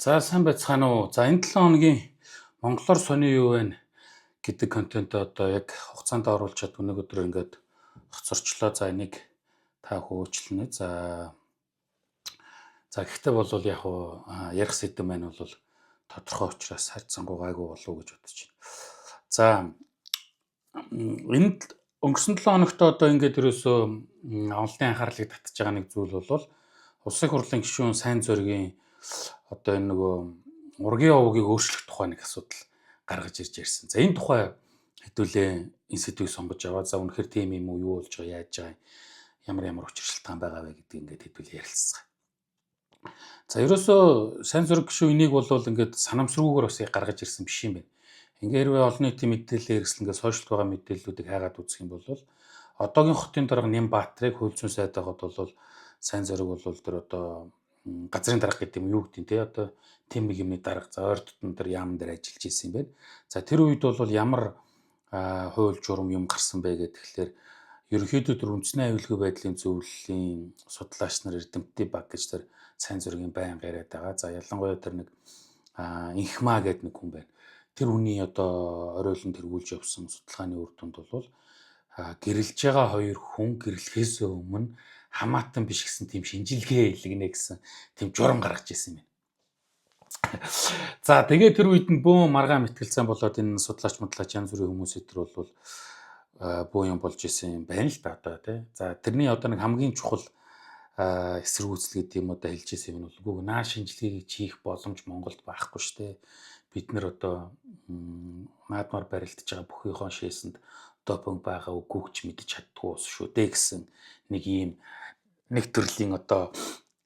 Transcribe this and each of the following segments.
За сайн байцгаана уу. За энэ 7 хоногийн Монголоор сони юу вэ гэдэг контент одоо яг хугацаанд оруулж чад өнөг өдөр ингээд хоцорчлоо. За энийг та хөөчлөнө. За гэхдээ бол яг ярих сэдэв маань бол тодорхой учраас хайрцангуй гайгүй болов уу гэж бодож байна. За энд өнгөрсөн 7 хоногт одоо ингээд ерөөсөө онлын анхаарлыг татж байгаа нэг зүйл бол улсын хурлын гишүүн сайн зоригийн одоо энэ нөгөө ургийн овгийг өөрчлөх тухай нэг асуудал гаргаж ирж ярьсан. За энэ тухай хэдүүлээ энэ сэдвийг сонгож аваа. За үнэхээр тийм юм уу, юу болж байгаа, яаж байгаа, ямар учир шалтгаан байгаа вэ гэдэг ингээд хэдүүлээ ярилцсан. За ерөөсөө сайн зураг гишүүн энийг бол ингээд санамсруугаар бас гаргаж ирсэн биш юм байна. Ингээ хэрвээ олон нийтийн мэдээлэл хэрэгсэл ингээд сошиалд байгаа мэдээллүүдийг хайгаад үзэх юм бол одоогийн хотын дарга Нямбаатрыг хууль зүйн сайд байгаад бол сайн зориг бол тэр одоо газрын дарга гэдэг юм юу гэдэг те одоо тийм нэг юмны дарга за ойр дотн дээр яамн дээр ажиллаж ирсэн юм байна. За тэр үед бол ямар хууль журам юм гарсан бэ гэхээр ерөнхийдөө тэр үндэсний аюулгүй байдлын зөвлөлийн судлаач нар Эрдэмтдийн баг гэж тэр сайн зургийн байн яриад байгаа. За ялангуяа тэр нэг Инхма гэдэг нэг хүн байна. Тэр хүний одоо оройлон тэргүүлж явсан судалгааны үр дүнд бол гэрэлж байгаа хоёр хүн гэрлэхээс өмнө хамаатан биш гэсэн тийм шинжилгээ хийлгэнэ гэсэн тийм журам гаргаж ирсэн юм байна. За тэгээд тэр үед нь бөөн маргаан мэтгэлцэн болоод энэ судлаач янз бүрийн хүмүүс өтер бол бөө юм болж исэн юм байна л да одоо тий. За тэрний одоо нэг хамгийн чухал эсэргүүцэл гэдэг юм одоо хэлж исэн юм бол наа шинжилгээг хийх боломж Монголд байхгүй шүү дээ. Бид нэр одоо наадмаар барилдаж байгаа бүхийхон шээсэнд допинг байгаа үгүй ч мэдэж чаддгүй ус шүү дээ гэсэн нэг төрлийн одоо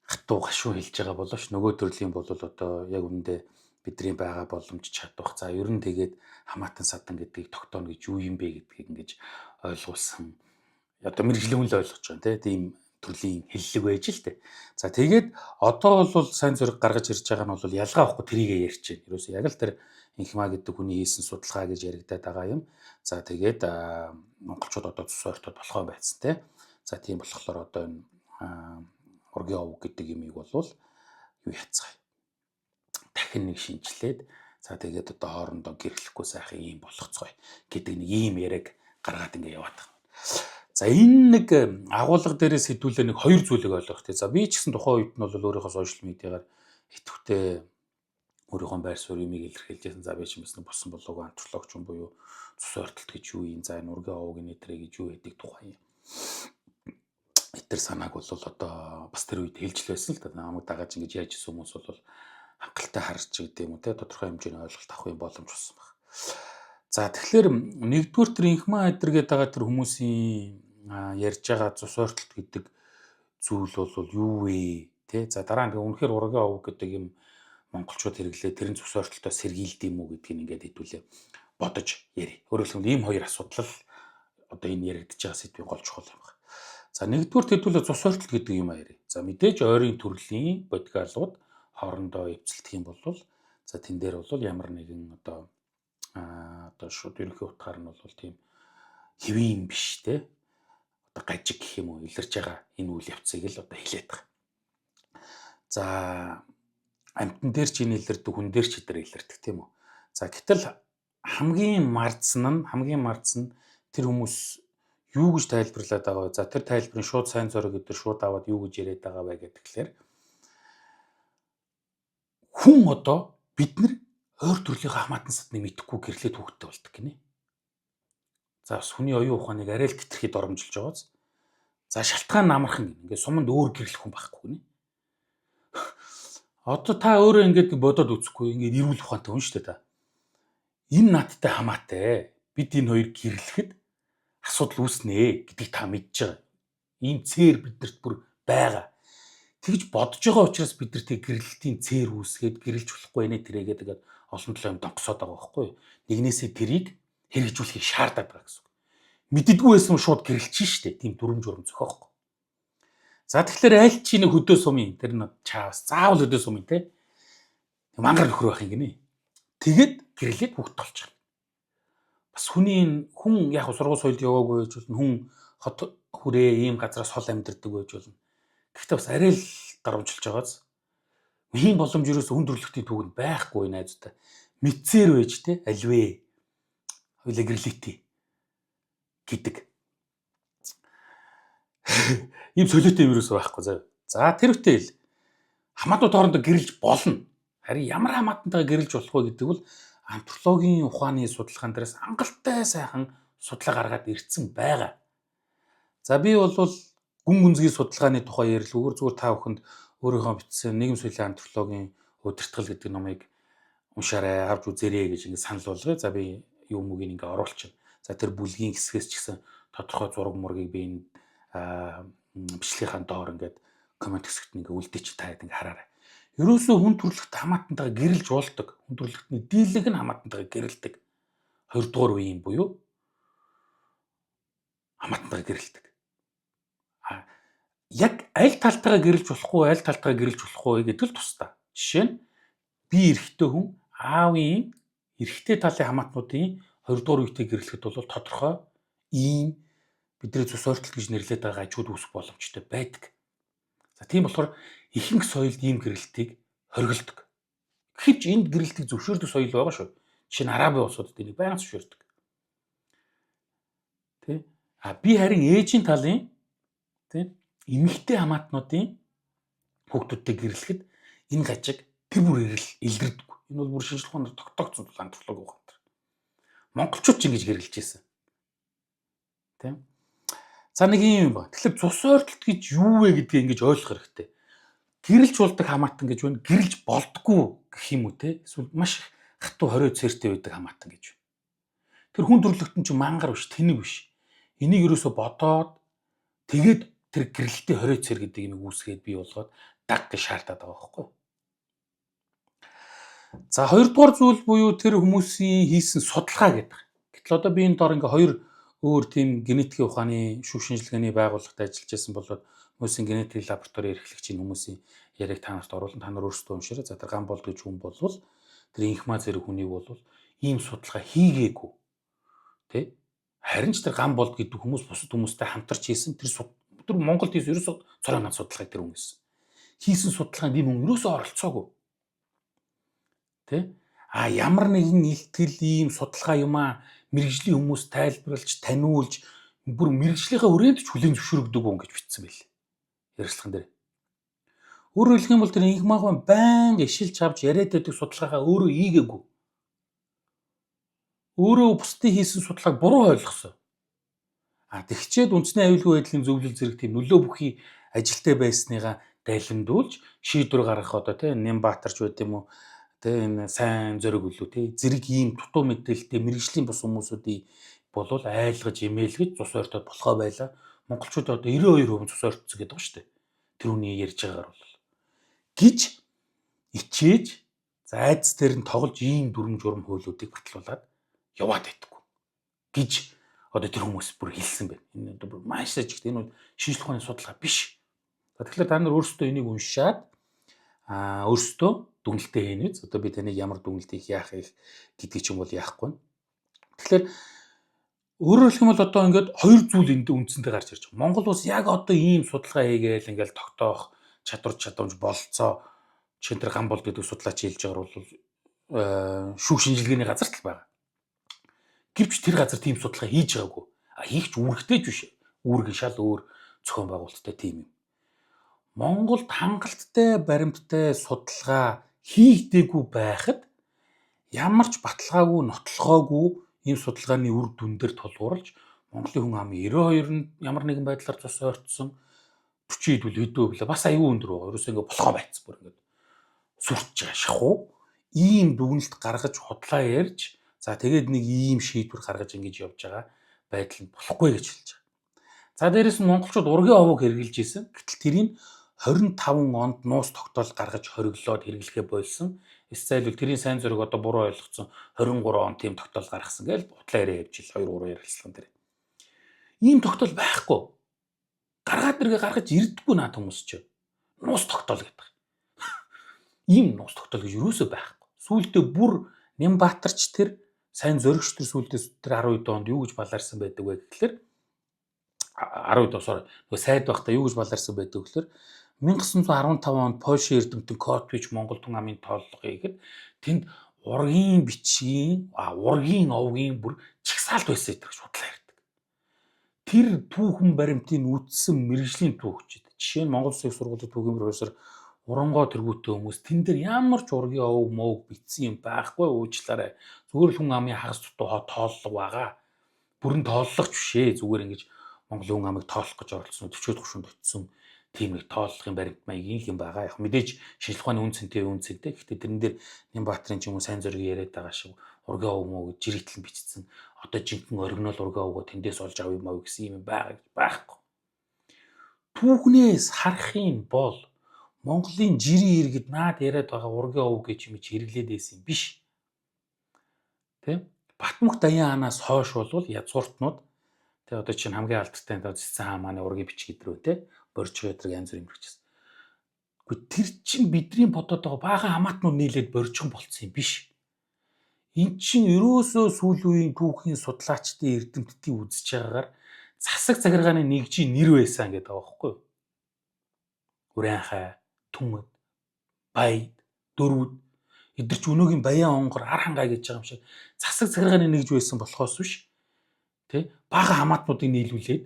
хатуу гашуу хэлж байгаа боловч нөгөө төрлийн бол одоо яг үүндээ бидний байгаа боломж чадвах. За ер нь тэгээд хамаатан садан гэдгийг тогтооно гэж юу юм бэ гэдгийг ингэж ойлгуулсан. Одоо мэрэгжлэн л ойлгож байгаа тийм төрлийн хэллэг байж л дээ. За тэгээд одоо бол сайн зураг гаргаж ирж байгаа нь бол ялгаа авахгүй трийгээ ярьж байна. Ерөөсөө яг л тэр Инхма гэдэг хүний хийсэн судалгаа гэж яригадаад байгаа юм. За тэгээд монголчууд одоо цус ойртоод болохоо байцсан те. За тийм болохоор одоо энэ ургийн овг гэдэг юмыг бол юу яцгаая. Дахин нэг шинжилээд за тэгээд одоо хоорондоо гэрлэхгүй сайхан юм болгоцгоё гэдэг нэг ийм яриаг гаргаад ингэ яваад байгаа. За энэ нэг агуулга дээрээс хэдүүлээ нэг хоёр зүйлийг ойлгох тий. За би ч гэсэн тухайн үед нь бол өөрийнхөө сошиал медиагаар идэвхтэй өөрийнхөө байр суурь юмыг илэрхийлж байсан. За би ч юмс босон болоогүй антропологч юм буюу цус ойртолт гэж юу юм. За энэ ургийн овгийн нэтрэ гэж юу гэдэг тухай юм. Этэр санааг бол одоо бас тэр үед хэлж л байсан л да. Намайг дагааж ингэж яаж исэн хүмүүс бол хангалттай харж гэдэг юм уу те тодорхой хэмжээний ойлголт авах юм боломж болсон баг. За тэгэхээр нэгдүгээр тэр Инхма эдэргээд байгаа тэр хүмүүсийн ярьж байгаа цус ойртолт гэдэг зүйл бол юу вэ те. За дараа нь үнэхээр ургийн овг гэдэг юм монголчууд хэрэглээ тэрэн цус ойртолтоо сэргийлд юм уу гэдгийг ингээд хэдүүлээ бодож яри. Өөрөөр хэлбэл ийм хоёр асуудал одоо энэ яригдж байгаа сэдвийн гол чухал юм байна. За нэгдүгээр хэдүүлээ цус ойртолт гэдэг юм яри. За мэдээж ойрын төрлийн бодгалууд хоорондоо эвцэлдэх юм бол за тэн дээр бол ямар нэгэн одоо шууд ерөнхий утгаар нь бол тийм хэвийн биш те одоо гажиг гэх юм уу илэрж байгаа энэ үйл явцыг л одоо хэлээд байгаа. За амтан дээр ч энэ илэрдэг хүн дээр ч идэр илэрдэг тийм үү. За гэтэл хамгийн мардсан нь тэр хүмүүс юу гэж тайлбарлаад байгаа вэ? За тэр тайлбарын шууд сайн зориг өдр шууд аваад юу гэж яриад байгаа вэ гэхээр хүн одоо бид нар ойр төрлийн хамаатан садныг мэдэхгүй гэрлээд хүүхдтэй болдог гинэ. За бас хүний оюун ухааныг арай л хэтэрхий доромжилж байгааз. За шалтгаан намархан ингээд суманд өөр гэрлэх хүн байхгүй гинэ. Одоо та өөрөө ингээд бодоод үзэхгүй ингээд эрүүл ухаантай хүн шүү дээ та. Энэ наадтай хамаатай. Бид энэ хоёр гэрлэхэд асуудал үүснэ гэдгийг та мэдж байгаа. Ийм цээр биднэрт бүр байгаа. Тэгж бодож байгаа учраас бид нар тэг гэрлэлтийн цээр үүсгээд гэрлэж болохгүй нэ тэрээгээд тэгээд олон толгой юм донгосоод байгаа байхгүй юу? Нэгнээсээ тэрийг хэрэгжүүлэхийг шаардаад байгаа гэсэн үг. Мэддэггүй байсан шууд гэрэлчин штэ. Тийм дүрм журм зөхихгүй. За тэгэхээр аль чи нэг хөдөө сумын тэр нь чаавс заавал хөдөө сумын те. Мангар нөхөр байх юм гинэ. Тэгэд гэрлээд хүүхд толчих. Бас хүн яг сургууль соёлд яваагүй байж болно. Хүн хот хүрээ ийм газраас хол амьдардаг байж болно. Гэхдээ бас арай л дарамжилж байгааз Ийм боломж ерөөсө хүн төрөлхтний түүхэнд байхгүй найзтай. Мэдсээр байж те альвэ. Хоёлаа гэрлээтэй гэдэг. Ийм солиотой юм ерөөсө байхгүй заа. За тэр үтэл хамаатнууд хоорондоо гэрэлж болно. Харин ямар хамаатантайгаа гэрэлж болох вэ гэдэг бол антропологийн ухааны судалгаан дээрээс хангалттай сайхан судлаа гаргаад ирсэн байгаа. За би бол гүн гүнзгий судалгааны тухай ярилгүйгээр зүгээр та бүхэнд өөрийнхөө бичсэн нийгэм соёлын антропологийн удирдгал гэдэг номыг уншаарай, авч үзээрэй гэж ингэ санал болгоё. За би юу мөгийг ингэ оруулчихна. За тэр бүлгийн хэсгээс ч гэсэн тодорхой зураг мургийг би энэ бичлэгийнхаа доор ингээд комент хэсэгт ингээ үлдээч таад ингээ хараарай. Ерөөсөө хүн төрөлхт хамаатантайгаа гэрэлж болдог. Хүн төрөлхтний дийлэг нь хамаатантайгаа гэрэлдэг. Хоёрдугаар үеийн буюу хамаатантайгаа гэрэлдэг. Яг аль талтайгаа гэрэлж болохгүй, аль талтайгаа гэрэлж болохгүй гэдэг л тусдаа. Жишээ нь би эрэгтэй хүн аавын эрэгтэй талын хамаатнуудын хоёрдугаар үетэй гэрлэхэд бол тодорхой ийм бидний цус ойртол гэж нэрлэдэг байгаа ачууд үүсэх боломжтой байдаг. За тийм болохоор ихэнх соёлд ийм гэрэлтийг хориглодог. Гэвч энд гэрэлтийг зөвшөөрдөг соёл байгаа шүү. Жишээ нь Арабын улсуудад энийг байнга зөвшөөрдөг. Тэ? Би харин ээжийн талын тэ эмэгтэй хамаатнуудын хүүхдүүдтэй гэрлэхэд энэ гажиг тэр бүр илэрдэг. Энэ бол бүр шинжлэх ухаанаар тогтоогдсон антропологи ухаан. Монголчууд ч ингэж гэрлэж байсан. Тэ? За нэг юм ба. Тэгэхээр цус ойртолт гэж юу вэ гэдгийг ингэж ойлгох хэрэгтэй. Гэрэлж болдог хамаатан гэж байна. Гэрэлж болдгоо гэх юм уу те? Эсвэл маш хатуу хорио цэртэй байдаг хамаатан гэж байна. Тэр хүн төрлөختөн чинь мангар биш, тэнэг биш. Энийг ерөөсө бодоод тэгээд тэр гэрэлтийн хорио цэр гэдэг юм үүсгээд бий болгоод даг гэж шаардаад байгаа байхгүй. За хоёрдугаар зүйл буюу тэр хүмүүсийн хийсэн судалгаа гэдэг. Гэтэл одоо би энэ доор ингээ хоёр өөр тийм генетикийн ухааны шүүх шинжилгээний байгууллагад ажиллаж байсан болоод хүмүүсийн генетик лаборатори эрхлэгчийн хүмүүсийн яриаг та нарт оруулан та нар өөрсдөө уншаарай. За тэр Гамболд гэж хүн болвол тэр инхма зэрэг хүнийг бол ийм судалгаа хийгээгүй. Тэ? Харин ч тэр Гамболд гэдэг хүмүүс бусад хүмүүстэй хамтарч хийсэн тэр Монголд хийсэн ерөөсөө цорын судалгааг тэр хүн хийсэн судалгаанд энэ хүн ерөөсөө оролцоогүй. Тэ? Ямар нэгэн илтгэл ийм судалгаа юм мэрэгжлийн хүмүүс тайлбарлаж, таниулж, бүр мэрэгжлийнхээ хүрээнд ч хүлээн зөвшөөрөгдөг хүн гэж бичсэн байл. Ярилцлаган дээр. Өөрөөр хэлэх юм бол тэр инхмаахан байнга ишилж авч яриад байдаг судалгаагаа өөрөө хийгээгүй. Өөрөө бусдын хийсэн судалгааг буруу ойлгосон. Тэгчээд үндэсний аюулгүй байдлын зөвлөл зэрэг тийм нөлөө бүхий ажилтай байсныгаа дайлимдуулж шийдвэр гаргах одоо тийм Нямбатарч байт юм уу тийм энэ сайн зориг үлээ тийм зэрэг ийм дутуу мэдээлэлтэй мэрэгжлийн бус хүмүүсүүдийг болвол айлгаж эмээлгэж цус ойртоод болохоо байла. Монголчууд одоо 92% цус ойртсон гэдэг ба шүү дээ. Тэр хүний ярьж байгаагаар бол гэж ичээж за айдас дээр нь тоглож ийм дүрм журм хөөлүүдийг батлуулаад яваад байдаггүй гэж одоо тэр хүмүүс бүр хэлсэн байна. Энэ одоо маш сажигт энэ бол шинжлэх ухааны судалгаа биш. Тэгэхээр та нар өөрсдөө энийг уншаад өөрсдөө дүгнэлтээ хийнэ үз. Одоо би таныг ямар дүгнэлт хийх яах гэдгийг ч юм бол яахгүй. Тэгэхээр өөрөөр хэлэх юм бол одоо ингээд хоёр зүйл энд үндсэндээ гарч ирж байгаа. Монгол улс яг одоо ийм судалгаа хийгээл ингээд тогтоох чадамж болцоо чинь тэр Гамболд гэдэг судлаач хэлж байгаа бол шүүх шинжилгээний газар л байгаа. Гэвч тэр газар тийм судалгаа хийж байгаагүй. Хийх ч үүрэгтэй ч биш. Үүрэг шал өөр зохион байгуулалттай тийм юм. Монголд хангалттай баримттай судалгаа хийгдээгүй байхад ямар ч баталгаагүй нотлохоогүй ийм судалгааны үр дүн дээр тулгуурлаж Монголын хүн амын 92 нь ямар нэгэн байдлаар цус ойртсон 40 хэдвэл хэдөө билээ бас аюул өндөр байгаа. Ерөөсөө ингээ болохоо байцсан бүр ингээ сүрч байгаа шахуу ийм дүгнэлт гаргаж худлаа ярьж за тэгээд нэг ийм шийдвэр гаргаж ингэж явж байгаа байдал нь болохгүй гэж хэлж байгаа. За дээрэс нь монголчууд ургийн овог хэрэгжилж исэн. Гэтэл тэрийг 25 онд нуус тогтоол гаргаж хориглоод хэрэглэхээ болсон. Эсвэл тэрийн сайн зураг одоо буруу ойлгоцсон 23 он тийм тогтоол гаргасан гэж худлаа яриа явж ил 2-3 ярилцлаган дээр. Ийм тогтоол байхгүй. Гаргаад нэргээ гаргаж ирдэггүй наад хүмүүс ч. Нуус тогтоол гэдэг. Ийм нуус тогтоол гэж юусоо байхгүй. Сүүлдээ бүр Нямбатарч тэр сайн зөрөгч тэр сүүлдээ тэр 12 онд юу гэж балаарсан байдаг вэ гэхэлэр 12 доо sorry нөгөө сайд байхдаа юу гэж балаарсан байдаг гэхэлэр 1915 онд Польшийн эрдэмтэн Котвич Монгол Түн амын тооллого хийгээд тэнд ургийн бичгийн ургийн овгийн бүр чагсаалт байсан гэдэг шудлаа ярьдаг. Тэр түүхэн баримтыг үтсэн мэрэгжлийн түүхчид. Жишээ нь Монгол Улсын их сургуулийн түүхийн профессор Уронгоо тэргүүтэй хүмүүс тэн дээр ямар ч ургийн овг мовг бичсэн юм байхгүй уучлаарай. Зүгээр л хүн амын хагас дутуу тооллого байгаа. Бүрэн тооллогч бишээ. Зүгээр ингэж Монголын хүн амыг тоолох гэж оролцсон 40-од гушуунд очсон тийм нэг тооллогын баримт маягийн юм байгаа. Яг мэдээж шинжлэх ухааны үнцэнтэй. Гэхдээ тэрэн дээр Нямбаатрын ч юм уу сайн зөргийг яриад байгаа шиг ургийн овг мовг жирийтэл бичсэн. Одоо жинхэнэ оригинал ургийн овгоо тэндээс олж авъя мав гэсэн юм байгаа гэж байхгүй. Түүхнээс харах юм бол Монголын жирийн иргэд наад яриад байгаа ургийн овг гэж юм чи хэрэглээд байсан юм биш. Тэ? Батмөх Даян хаанаас хойш бол язгууртнууд тэ одоо чинь хамгийн алдартай цэцэн хаан маань ургийн бичиг идрүү тэ боржгоо эдрэг янз бүр юмрчихсэн. Гэхдээ тэр чинь бидний бодоод байгаа баахан хамаатнууд нийлээд боржгон болцсон юм биш. Эн чинь ерөөсөө сүүлийн үеийн түүхийн судлаачдын эрдэмтдийн үзэж байгаагаар засаг захиргааны нэгжийн нэр байсан гэдэг байгаа байхгүй юу? Үрэнхай, Түмэд, Баяд, Дөрвөд эдгээр ч өнөөгийн Баян онгор ар хангай гэж байгаа юм шиг засаг захиргааны нэгж байсан болохоос биш. Тэ? Бага хамаатнуудыг нийлүүлээд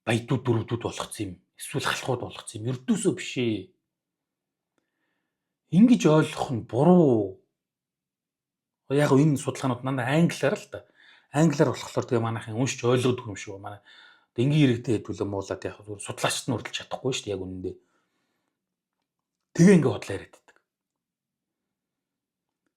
Баядууд, Дөрвөдүүд болгоцсон юм. Эсвэл халахууд болгоцсон юм. Ердөөсөө биш ээ. Ингэж ойлгох нь буруу. Яг энэ судалгаанууд надад англиар л да. Англиар болохоор тэгээ манайхын уншиж ойлгодог юм шиг байна. Энгийн иргэдэд хэдүүлээ муулаад яг судлаачд нь хүртэл чадахгүй шүү дээ яг үнэндээ. Тэгээ ингээ бодлоо яриад байдаг.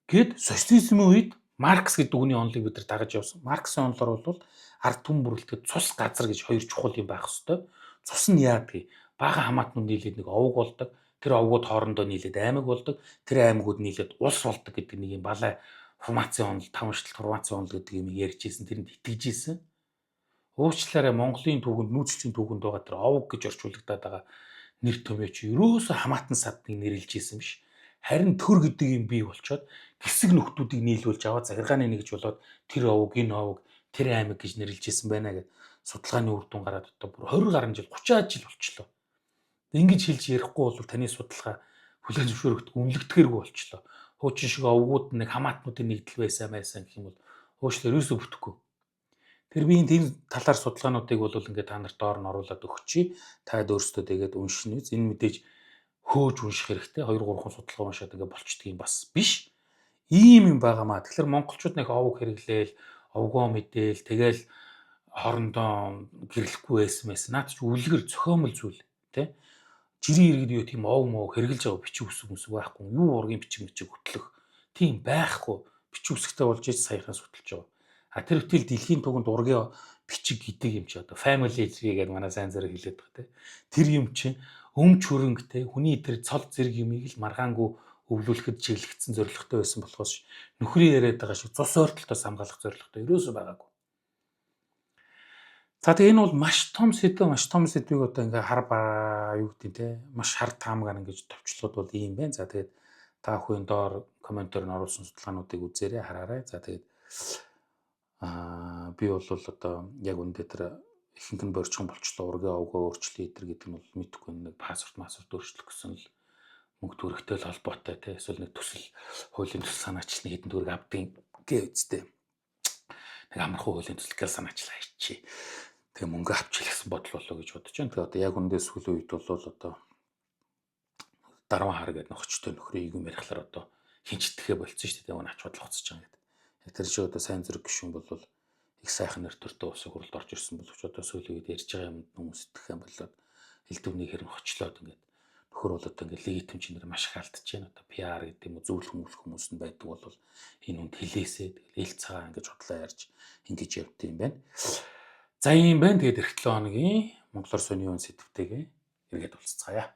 Гэт социализмын үед Маркс гэдэг үгний онолыг бид нар дагаж явсан. Марксийн онолоор бол ард түмэн бүрэлдэхүүн цус газар гэж хоёр чухал юм байх хэвээр. Цус нь яадгийг бага хамаатнууд нийлээд нэг овг болдог. Тэр овгууд хоорондоо нийлээд аймаг болдог. Тэр аймагуд нийлээд улс болдог гэдэг нэг юм балай формацийн онол, таванчлалт формацийн онол гэдэг юм ярьжсэн. Тэрэнд итгэж ийсэн. Уучлаарай Монголын түүхэнд нүүцлэлийн түүхэнд байгаа тэр овг гэж орчуулагдаад байгаа нэр томьёо чи ерөөсөө хамаатан садныг нэрлэж ийсэн биш. Харин төр гэдэг юм бий болчоод хэсэг нөхдүүдийг нийлүүлж аваад захиргааны нэгж болоод тэр овг, энэ овг, тэр аймаг гэж нэрлэж ийсэн байна гэдэг судалгааны үр дүн гараад одоо бүр 20 гаруй жил 30 жил болчихлоо. Ингэж хэлж ярихгүй бол таны судалгаа хүлээн зөвшөөрөгдөг үнэлэгдэхэргүй болчихлоо. Хуучин шиг овгууд нэг хамаатнуудын нэгдэл байсан гэх юм бол уучлаарай ерөөсөө бүтэхгүй. Тэр би энэ талаар судалгаануудыг бол ингээд та нарт доор нь оруулаад өгчий. Таад өөрсдөө тэгээд уншина. Энэ мэдээж хөөж унших хэрэгтэй. 2 3 судалгаа уншаад ингээд болчдөг юм бас биш. Ийм юм байгаамаа. Тэгэхээр монголчууд нэг овг хэрэглээл, овгоо мэдээл, тэгэл хоорондоо гэрлэхгүй байсан. Наад чи үлгэр зохиомл зүйл, тэ? Жирийн иргэд юу тийм овг мов хэрэглэж байгаа бичиг үсэг байхгүй. Юу ургийн бичиг хөтлөх. Тийм байхгүй. Бичиг үсэгтэй болж ич саяхан судалж байгаа. Тэр үтэл дэлхийн түүхэнд ургийн бичиг гэдэг юм чи одоо family tree гэдэг манай сайн зэрэг хэлээд байгаа те. Тэр юм чи өмч хөрөнгөтэй хүний тэр цол зэрэг юмыг л маргаангүй өвлүүлэхэд чиглэгдсэн зорилготой байсан болохоос нөхрийн яриад байгаа шиг цус ойртолтоос хамгаалах зорилготой ерөөсөө байгаагүй. За тэгээ энэ бол маш том сэдвийг одоо ингээ юу гэдэг те маш хар таамгаар ингэж товчлууд бол ийм байна. За тэгээд та бүхэн доор комментээр нь оруулсан судалгаануудыг үзээрэй, хараарай. За тэгээд би бол одоо яг үндэ тэр ихэнх нь борчхон болчлоо ургийн овгоо өөрчлөе гэдэг нь бол мэдэхгүй нэг пассворд өөрчлөх гэсэн л мөнгө төрөхтэй л холбоотой те эсвэл нэг төсөл хуулийн төсөл санаачлалын хэдэн төгрөг авдгийн гэвчтэй нэг амархан хуулийн төсөл санаачлал хайчи тэгээ мөнгө авчих гэсэн бодол болоо гэж бодож байна. Тэгээ одоо яг үндэ сүүлийн үед бол одоо дарван хар гэдэг нөхчтэй нөхрийн юм ярихлаар одоо хинчтгэхэ болцсон шүү дээ. Нэг ач бодлого хоцож байгаа гэдэг. Тэр шиг одоо сайн зэрэг гишүүн бол их сайхан нэр төртөө улсын хурлд орж ирсэн боловч одоо сүүлийн үед ярьж байгаа юмд хүмүүс итгэх юм болоод хил төвний хэрэг хочлоод ингээд нөхөр бол одоо ингээд легитим чинээр маш их алдчихж байна. Одоо PR гэдэг юм уу зөвлөх хүмүүс нь байдаг бол энэ үнд хилээсээ тэгэл ил цагаан ингээд бодлоо ярьж ингэж явд юм байна. За юм байна. Тэгээд эх 7 хоногийн Монголоор сони юун сэдвтэйгээ эргээд уулзцаая.